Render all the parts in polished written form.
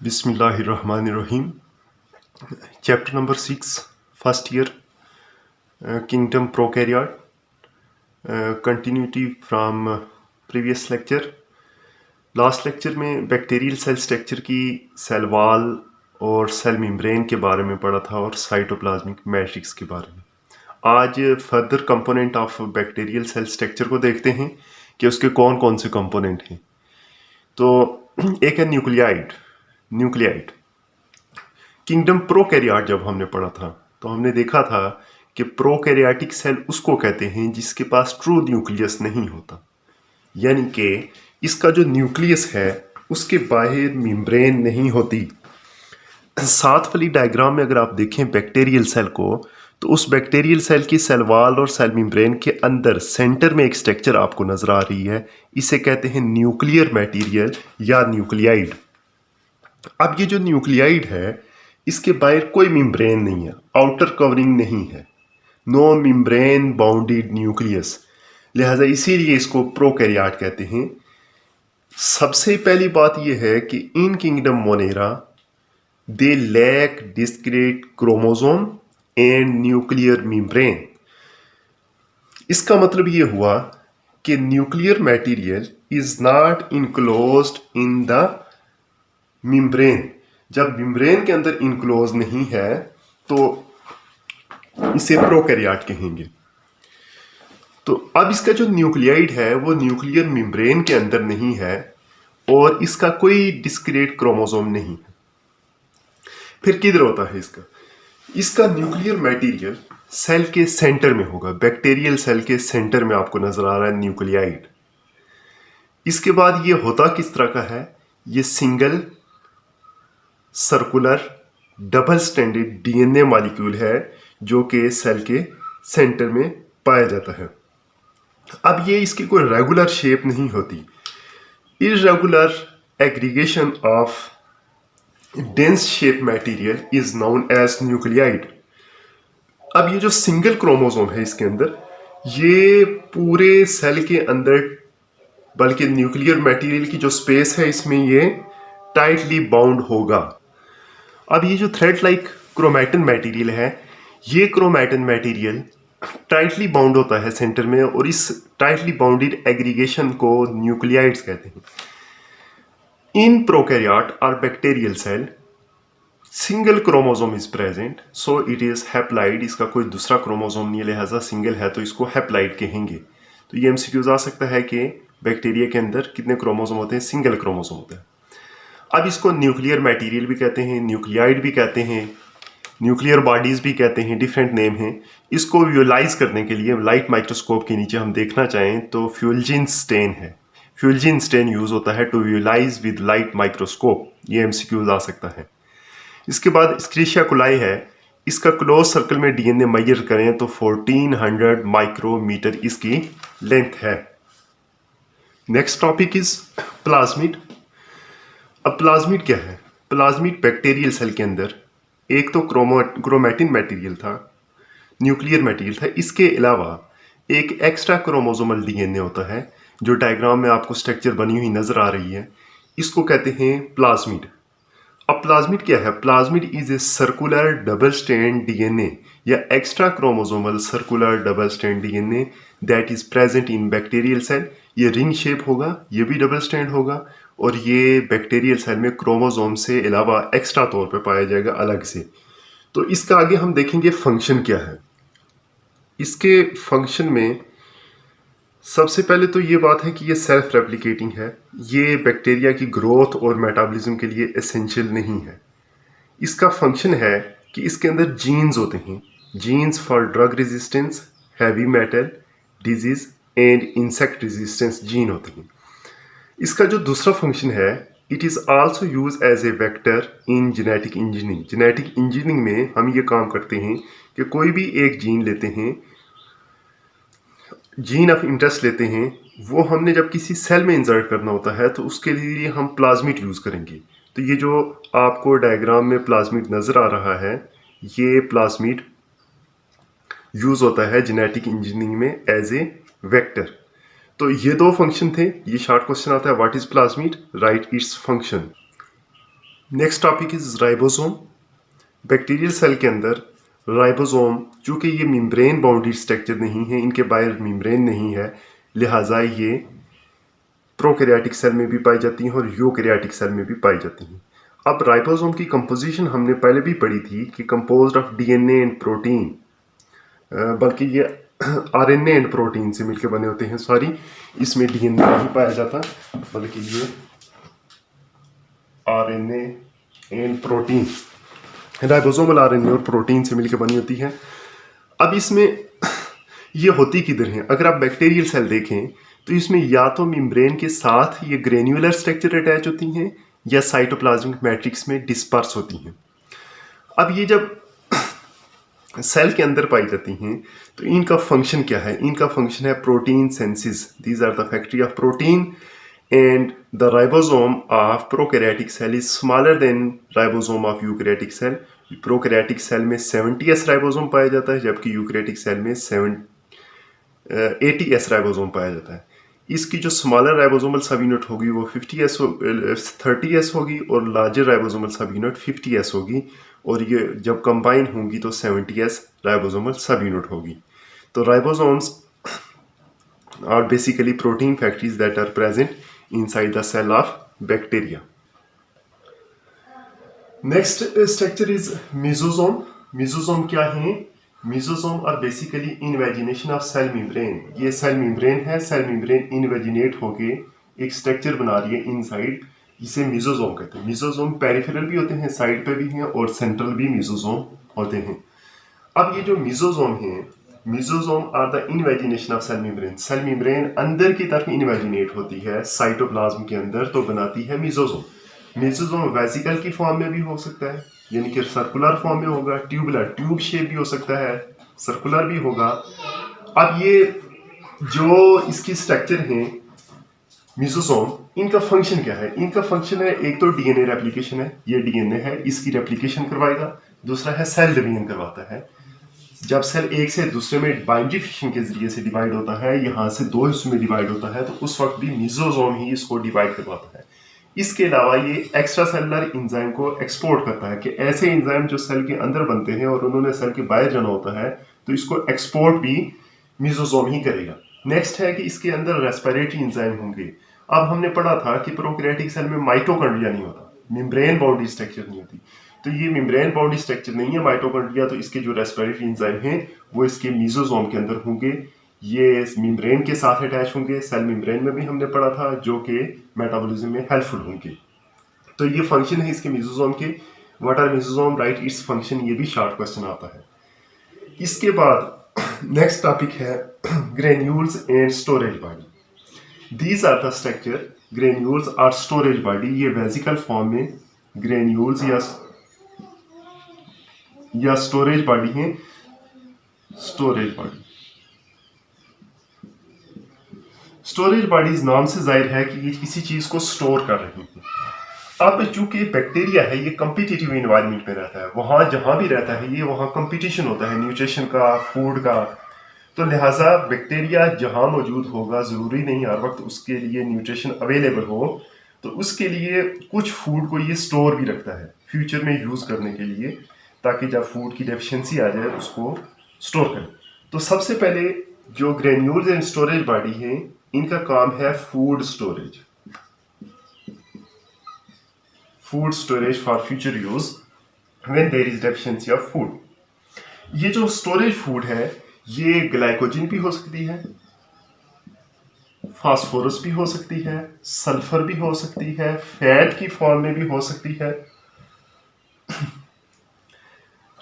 Bismillahirrahmanirrahim. Chapter number 6, first year, Kingdom Prokaryote. Continuity from previous lecture. Last lecture में bacterial cell structure की cell wall और cell membrane के बारे में पढ़ा था और साइटोप्लाज्मिक मैट्रिक्स के बारे में। आज further component of bacterial cell structure को देखते हैं कि उसके कौन कौन से कंपोनेंट हैं। तो एक है न्यूक्लियाइड। किंगडम प्रोकैरियोट जब हमने पढ़ा था तो हमने देखा था कि प्रोकैरियोटिक सेल उसको कहते हैं जिसके पास ट्रू न्यूक्लियस नहीं होता, यानी कि इसका जो न्यूक्लियस है उसके बाहर मेम्ब्रेन नहीं होती। साथ वाली डायग्राम में अगर आप देखें बैक्टीरियल सेल को, तो उस बैक्टीरियल सेल की सेल वॉल और सेल मेम्ब्रेन के अंदर सेंटर में एक स्ट्रक्चर आपको नजर आ रही है, इसे कहते हैं न्यूक्लियर मटेरियल या न्यूक्लियाइड। अब ये जो न्यूक्लियाइड है इसके बाहर कोई मेम्ब्रेन नहीं है, आउटर कवरिंग नहीं है, नो मेम्ब्रेन बाउंडेड न्यूक्लियस, लिहाजा इसीलिए इसको प्रोकैरियोट कहते हैं। सबसे पहली बात यह है कि in kingdom Monera they lack discrete chromosome and nuclear membrane. इसका मतलब यह हुआ कि nuclear material is not enclosed in the membrane. जब मेम्ब्रेन के अंदर इनक्लोज नहीं है तो इसे प्रोकैरियोट कहेंगे। तो अब इसका जो न्यूक्लियाइड है वो न्यूक्लियर मेम्ब्रेन के अंदर नहीं है और इसका कोई डिस्क्रीट क्रोमोसोम नहीं है। फिर किधर होता है इसका न्यूक्लियर मटेरियल सेल के सेंटर में होगा। बैक्टीरियल सेल के सेंटर में आपको नजर आ रहा है न्यूक्लियाइड। इसके बाद ये होता किस तरह का है, ये single circular double stranded DNA molecule है जो कि सेल के सेंटर में पाया जाता है। अब ये इसकी कोई रेगुलर शेप नहीं होती, irregular aggregation of dense shape material is known as nucleoid. अब ये जो सिंगल क्रोमोसोम है इसके अंदर, ये पूरे सेल के अंदर, बल्कि न्यूक्लियर मटेरियल की जो स्पेस है इसमें ये टाइटली बाउंड होगा। अब ये जो थ्रेड लाइक क्रोमैटिन मटेरियल है, ये क्रोमैटिन मटेरियल टाइटली बाउंड होता है सेंटर में और इस टाइटली बाउंडेड एग्रीगेशन को न्यूक्लियाइड्स कहते हैं। इन प्रोकैरियोट और bacterial cell single chromosome is present, so it is haploid. इसका कोई दूसरा क्रोमोसोम नहीं है, लिहाजा सिंगल है तो इसको हैप्लाइड कहेंगे। तो ये एमसीक्यूज आ सकता है कि बैक्टीरिया के अंदर कितने क्रोमोसोम होते हैं, सिंगल क्रोमोसोम होता है। अब इसको न्यूक्लियर मटेरियल भी कहते हैं, न्यूक्लियाइड भी कहते हैं, न्यूक्लियर बॉडीज भी कहते हैं, डिफरेंट नेम हैं। इसको विजुअलाइज करने के लिए लाइट माइक्रोस्कोप के नीचे हम देखना चाहें तो फ्यूल्जिन स्टेन है, फ्यूल्जिन स्टेन यूज होता है to visualise with light microscope. ये एमसीक्यूज आ सकता है। इसके बाद एस्क्रिशिया कोलाई है, इसका क्लोज सर्कल में डीएनए मेजर करें तो 1400 माइक्रोमीटर इसकी लेंथ है। Next topic is plasmid. अब प्लाज्मिड क्या है? प्लाज्मिड बैक्टीरियल सेल के अंदर एक तो क्रोमैटिन मटेरियल था, न्यूक्लियर मटेरियल था, इसके अलावा एक एक्स्ट्रा क्रोमोसोमल डीएनए होता है जो डायग्राम में आपको स्ट्रक्चर बनी हुई नजर आ रही है, इसको कहते हैं प्लाज्मिड। अब प्लाज्मिड क्या है? Plasmid is a circular double strand DNA या extra chromosomal circular double strand DNA that is present in bacterial cell. ये रिंग शेप होगा, ये भी डबल स्ट्रैंड होगा और ये बैक्टीरियल सेल में क्रोमोसोम से अलावा एक्स्ट्रा तौर पे पाया जाएगा अलग से। तो इसका आगे हम देखेंगे फंक्शन क्या है। इसके फंक्शन में सबसे पहले तो ये बात है कि ये सेल्फ रेप्लिकेटिंग है, ये बैक्टीरिया की ग्रोथ और मेटाबॉलिज्म के लिए एसेंशियल नहीं है। इसका फंक्शन है कि इसके अंदर जीन्स होते हैं, genes for drug resistance, heavy metal, disease and insect resistance gene होते हैं। इसका जो दूसरा फंक्शन है, it is also use as a vector in genetic engineering. Genetic engineering में हम ये काम करते हैं कि कोई भी एक जीन लेते हैं, जीन ऑफ इंटरेस्ट लेते हैं, वो हमने जब किसी सेल में इंसर्ट करना होता है तो उसके लिए हम प्लाज्मिड यूज़ करेंगे। तो ये जो आपको डायग्राम में प्लाज्मिड नज़र आ रहा है, ये प्लाज्मिड यूज़ होता है जेनेटिक इंजीनियरिंग में एज ए वेक्टर। तो ये दो फंक्शन थे। ये शॉर्ट क्वेश्चन आता है, what is plasmid, right its function. Next topic is ribosome. Bacterial cell के अंदर राइबोसोम, चूँकि ये मेम्ब्रेन बाउंड्री स्ट्रक्चर नहीं है, इनके बाहर मेम्ब्रेन नहीं है, लिहाजा ये प्रोकैरियोटिक सेल में भी पाई जाती हैं और यूकैरियोटिक सेल में भी पाई जाती हैं। अब राइबोसोम की कंपोजिशन हमने पहले भी पढ़ी थी कि composed of DNA and protein, बल्कि ये आरएनए एंड प्रोटीन से मिलकर बने होते हैं। सॉरी, इसमें डीएनए नहीं पाया जाता, बल्कि ये RNA and protein, ribosomal RNA और प्रोटीन से मिलकर बनी होती है। अब इसमें ये होती किधर है? अगर आप बैक्टीरियल सेल देखें तो इसमें या तो मेम्ब्रेन के साथ ये ग्रेन्युलर स्ट्रक्चर अटैच होती हैं या साइटोप्लाज्मिक मैट्रिक्स में डिस्पर्स होती हैं। अब ये जब सेल के अंदर पाई जाती हैं तो इनका फंक्शन क्या है? इनका फंक्शन है protein synthesis. These are the factory of protein and the ribosome of prokaryotic cell is smaller than ribosome of eukaryotic cell. Prokaryotic cell में 70s राइबोसोम पाया जाता है, जबकि यूकैरियोटिक सेल में 80s राइबोसोम पाया जाता है। इसकी जो स्मॉलर राइबोसोमल सब यूनिट होगी वो 30s होगी और लार्जर राइबोसोमल सब यूनिट 50s होगी, और ये जब कंबाइन होंगी तो 70s राइबोसोमल सब यूनिट होगी। तो ribosomes are basically protein factories that are present inside the cell of bacteria. Next structure is mesosome. Mesosome क्या है? Mesosome are basically invagination of cell membrane. ये सेल मेम्ब्रेन है, cell membrane invaginate होके एक structure बना रही है inside, जिसे मेसोसोम कहते हैं। मेसोसोम पेरिफेरल भी होते हैं, साइड पे भी हैं, और सेंट्रल भी मेसोसोम होते हैं। अब ये जो मेसोसोम है, mesosome are the invagination of cell membrane. Cell membrane अंदर की तरफ इनवेजिनेट होती है साइटोप्लाज्म के अंदर, तो बनाती है मेसोसोम। मेसोसोम वेसिकल की फॉर्म में भी हो सकता है, यानी कि सर्कुलर फॉर्म में होगा, ट्यूबुलर ट्यूब शेप भी हो सकता है, सर्कुलर भी होगा। अब ये जो इसकी स्ट्रक्चर है मेसोसोम, इनका फंक्शन क्या है? इनका फंक्शन है, एक तो डीएनए रेप्लिकेशन है, ये डीएनए है, इसकी रेप्लिकेशन करवाएगा। दूसरा है सेल डिवीजन करवाता है। जब सेल एक से दूसरे में बाइनरी फिशन के जरिए से डिवाइड होता है, यहाँ से दो हिस्सों में डिवाइड होता है, तो उस वक्त भी मेसोसोम ही इसको डिवाइड करवाता है। इसके अलावा ये एक्स्ट्रा सेलुलर एंजाइम को एक्सपोर्ट करता है, कि ऐसे एंजाइम जो सेल के अंदर बनते हैं और उन्होंने सेल के बाहर जाना होता है, तो इसको एक्सपोर्ट भी मेसोसोम ही करेगा। नेक्स्ट है कि इसके अंदर रेस्पिरेटरी एंजाइम होंगे। अब हमने पढ़ा था कि प्रोकैरियोटिक सेल में माइटोकॉन्ड्रिया नहीं होता, मेम्ब्रेन बाउंड्री स्ट्रक्चर नहीं होती, तो ये मेम्ब्रेन बाउंड्री स्ट्रक्चर नहीं है माइटोकॉन्ड्रिया, तो इसके जो रेस्पिरेटरी एंजाइम हैं वो इसके मेसोसोम के अंदर होंगे। ये मेम्ब्रेन के साथ अटैच होंगे, सेल मेम्ब्रेन में भी हमने पढ़ा था, जो कि मेटाबॉलिज्म में हेल्पफुल होंगे। तो ये फंक्शन है इसके मेसोसोम के। What are mesosome? Write its function. ये भी शॉर्ट क्वेश्चन आता है। इसके बाद नेक्स्ट टॉपिक है granules and storage body. These are the structure. Granules are storage body. ये वेसिकल फॉर्म में ग्रेन्यूल्स या स्टोरेज बॉडी है। स्टोरेज बॉडी, स्टोरेज बॉडीज नाम से जाहिर है कि ये किसी चीज को स्टोर कर रही है। अब चूंकि बैक्टीरिया है, ये कम्पिटिटिव इन्वायरमेंट में रहता है, वहां जहां भी रहता है ये वहां कंपटीशन होता है न्यूट्रिशन का, फूड का, तो लिहाजा बैक्टीरिया जहां मौजूद होगा जरूरी नहीं हर वक्त उसके लिए न्यूट्रिशन अवेलेबल हो, तो उसके लिए कुछ फूड को ये स्टोर भी रखता है फ्यूचर में यूज करने के लिए, ताकि जब फूड की डेफिशिएंसी आ जाए उसको स्टोर करें। तो सबसे पहले जो ग्रेन्यूल्स एंड स्टोरेज बॉडी है, इनका काम है food storage. Food storage for future use when there is deficiency of food. ये जो स्टोरेज फूड है, ये ग्लाइकोजन भी हो सकती है, फास्फोरस भी हो सकती है, सल्फर भी हो सकती है, फैट की फॉर्म में भी हो सकती है।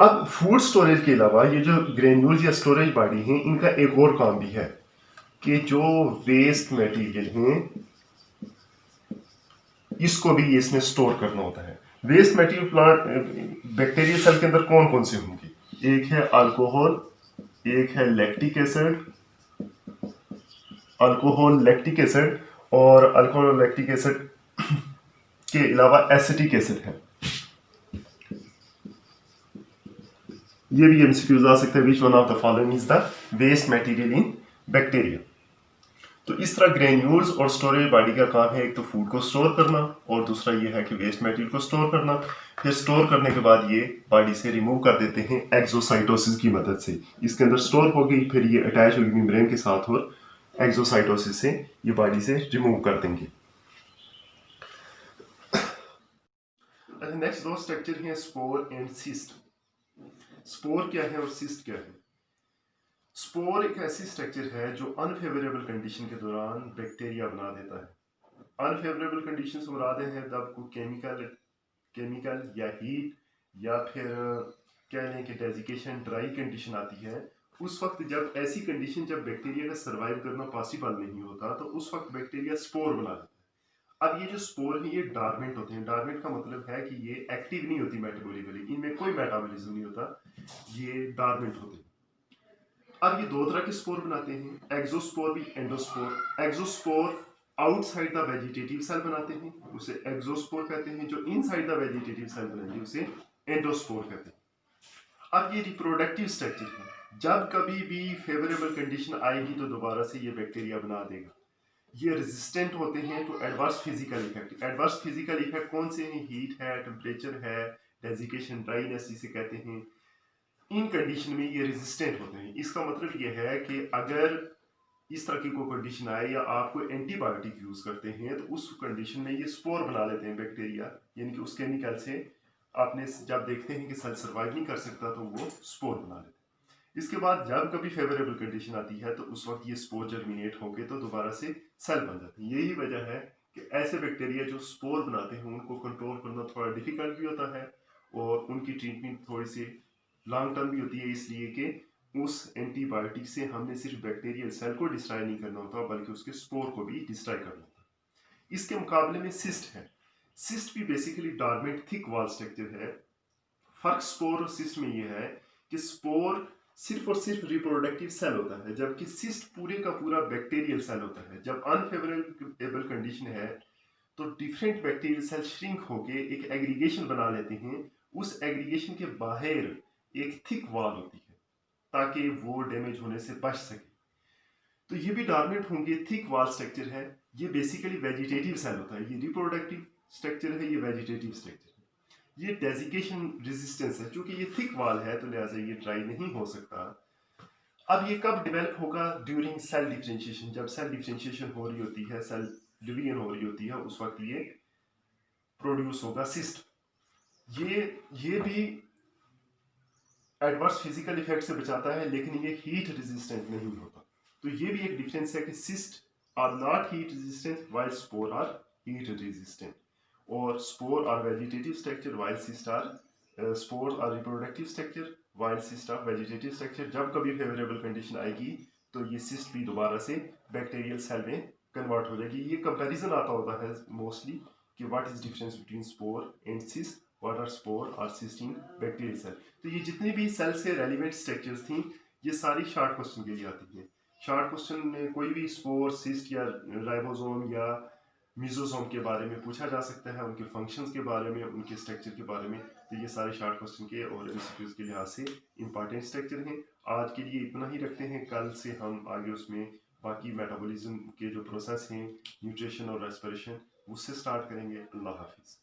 अब फूड स्टोरेज के अलावा ये जो ग्रेन्यूल्स या स्टोरेज बॉडी हैं, इनका एक और काम भी है कि जो वेस्ट मटेरियल हैं इसको भी इसमें स्टोर करना होता है। Waste material plant bacteria cell के अंदर कौन कौन से होंगे? एक है अल्कोहल, एक है lactic acid, alcohol lactic acid, और अल्कोहल लैक्टिक एसिड के अलावा एसिटिक एसिड है। ये भी एमसीक्यूज आ सकता है, which one of the following is the waste material in bacteria. तो इस तरह ग्रेन्यूल्स और स्टोरेज बॉडी का काम है, एक तो फूड को स्टोर करना और दूसरा ये है कि वेस्ट मटेरियल को स्टोर करना। फिर स्टोर करने के बाद ये बॉडी से रिमूव कर देते हैं एक्सोसाइटोसिस की मदद से। इसके अंदर स्टोर होगी, फिर ये अटैच होगी मेम्ब्रेन के साथ और एक्सोसाइटोसिस से ये बॉडी से रिमूव कर देंगे। नेक्स्ट दो स्ट्रक्चर हैं स्पोर एंड सिस्ट। स्पोर क्या है और सिस्ट क्या है? स्पोर एक ऐसी स्ट्रक्चर है जो अनफेवरेबल कंडीशन के दौरान बैक्टीरिया बना देता है। अनफेवरेबल कंडीशन से मुराद है तब कोई केमिकल या हीट या फिर कह लें कि डेजिकेशन ड्राई कंडीशन आती है। उस वक्त जब ऐसी कंडीशन जब बैक्टीरिया का सर्वाइव करना पॉसिबल नहीं होता तो उस वक्त बैक्टीरिया स्पोर बना देता है। अब ये जो स्पोर है ये डॉर्मेंट होते हैं। डॉर्मेंट का मतलब है कि ये एक्टिव नहीं होती मेटाबॉलिकली, इनमें कोई मेटाबॉलिज्म नहीं होता, ये डॉर्मेंट होते हैं। अब ये दो तरह के स्पोर बनाते हैं, एक्सोस्पोर भी endospore. Exospore outside the vegetative cell बनाते हैं, उसे एक्सोस्पोर कहते हैं। जो इनसाइड द वेजिटेटिव सेल बनाएंगे उसे एंडोस्पोर कहते हैं। अब ये रिप्रोडक्टिव स्ट्रक्चर है, जब कभी भी फेवरेबल कंडीशन आएगी तो दोबारा से ये बैक्टीरिया बना देगा। ये रेजिस्टेंट होते हैं to adverse physical effect. Adverse physical effect कौन से हैं? हीट है, टेम्परेचर है, डेजिकेशन ड्राइनेस जिसे कहते हैं। इन कंडीशन में ये रेजिस्टेंट होते हैं। इसका मतलब ये है कि अगर इस तरह की कोई कंडीशन आए या आप कोई एंटीबायोटिक यूज करते हैं तो उस कंडीशन में ये स्पोर बना लेते हैं बैक्टीरिया, यानी कि उस केमिकल से आपने जब देखते हैं कि सेल सर्वाइव नहीं कर सकता तो वो स्पोर बना लेते हैं। इसके बाद जब कभी फेवरेबल कंडीशन आती है तो उस वक्त ये स्पोर जर्मिनेट होके तो दोबारा से सेल बन जाते हैं। यही वजह है कि ऐसे बैक्टीरिया जो स्पोर बनाते हैं उनको कंट्रोल करना थोड़ा डिफिकल्ट भी होता है और उनकी ट्रीटमेंट थोड़ी सी लॉन्ग टर्म भी होती है, इसलिए कि उस एंटीबायोटिक से हमने सिर्फ बैक्टीरियल सेल को डिस्ट्रॉय नहीं करना होता बल्कि उसके स्पोर को भी डिस्ट्रॉय करना होता है। इसके मुकाबले में सिस्ट है। सिस्ट भी basically dormant thick wall structure है। फर्क स्पोर और सिस्ट में यह है कि स्पोर सिर्फ और सिर्फ रिप्रोडक्टिव सेल होता है, जबकि सिस्ट पूरे का पूरा बैक्टीरियल सेल होता है। जब अनफेवरेबल कंडीशन है तो डिफरेंट बैक्टीरियल सेल श्रिंक होके एक एग्रीगेशन बना लेते हैं। उस एग्रीगेशन के बाहर एक थिक वॉल होती है ताकि वो डैमेज होने से बच सके। तो ये भी डॉर्मेंट होंगे, थिक वॉल स्ट्रक्चर है। ये बेसिकली वेजिटेटिव सेल होता है। ये रिप्रोडक्टिव स्ट्रक्चर है, ये वेजिटेटिव स्ट्रक्चर है। ये डेजिकेशन रेजिस्टेंस है, क्योंकि ये थिक वॉल है तो लिहाजा ये ड्राई नहीं हो सकता। अब ये कब डेवलप होगा? During cell differentiation. जब सेल डिफरेंशिएशन हो रही होती है, सेल डिवीजन हो रही होती है, उस वक्त ये प्रोड्यूस होगा सिस्ट। ये भी एडवर्स फिजिकल इफेक्ट से बचाता है, लेकिन ये हीट रेजिस्टेंट नहीं होता। तो ये भी एक डिफरेंस है कि cyst are not heat resistant while spore are heat resistant. और spore are vegetative structure while cyst are spore are reproductive structure while cyst are vegetative structure. जब कभी फेवरेबल कंडीशन आएगी तो ये सिस्ट भी दोबारा से बैक्टीरियल सेल में कन्वर्ट हो जाएगी। ये कंपैरिजन आता होता है मोस्टली कि what is difference between spore and cyst, what are spore are cyst in bacterial cell. तो ये जितनी भी सेल से रेलिवेंट स्ट्रक्चर्स थी ये सारी शॉर्ट क्वेश्चन के लिए आती हैं। शॉर्ट क्वेश्चन में कोई भी स्पोर, सिस्ट या राइबोसोम या मिजोसोम के बारे में पूछा जा सकता है, उनके फंक्शंस के बारे में, उनके स्ट्रक्चर के बारे में। तो ये सारे शॉर्ट क्वेश्चन के और एमसीक्यूज के लिहाज से इंपॉर्टेंट स्ट्रक्चर हैं। आज के लिए इतना ही रखते हैं, कल से हम आगे उसमें बाकी मेटाबॉलिज्म के जो प्रोसेस हैं, न्यूट्रिशन और रेस्पिरेशन, उससे स्टार्ट करेंगे। अल्लाह हाफिज़।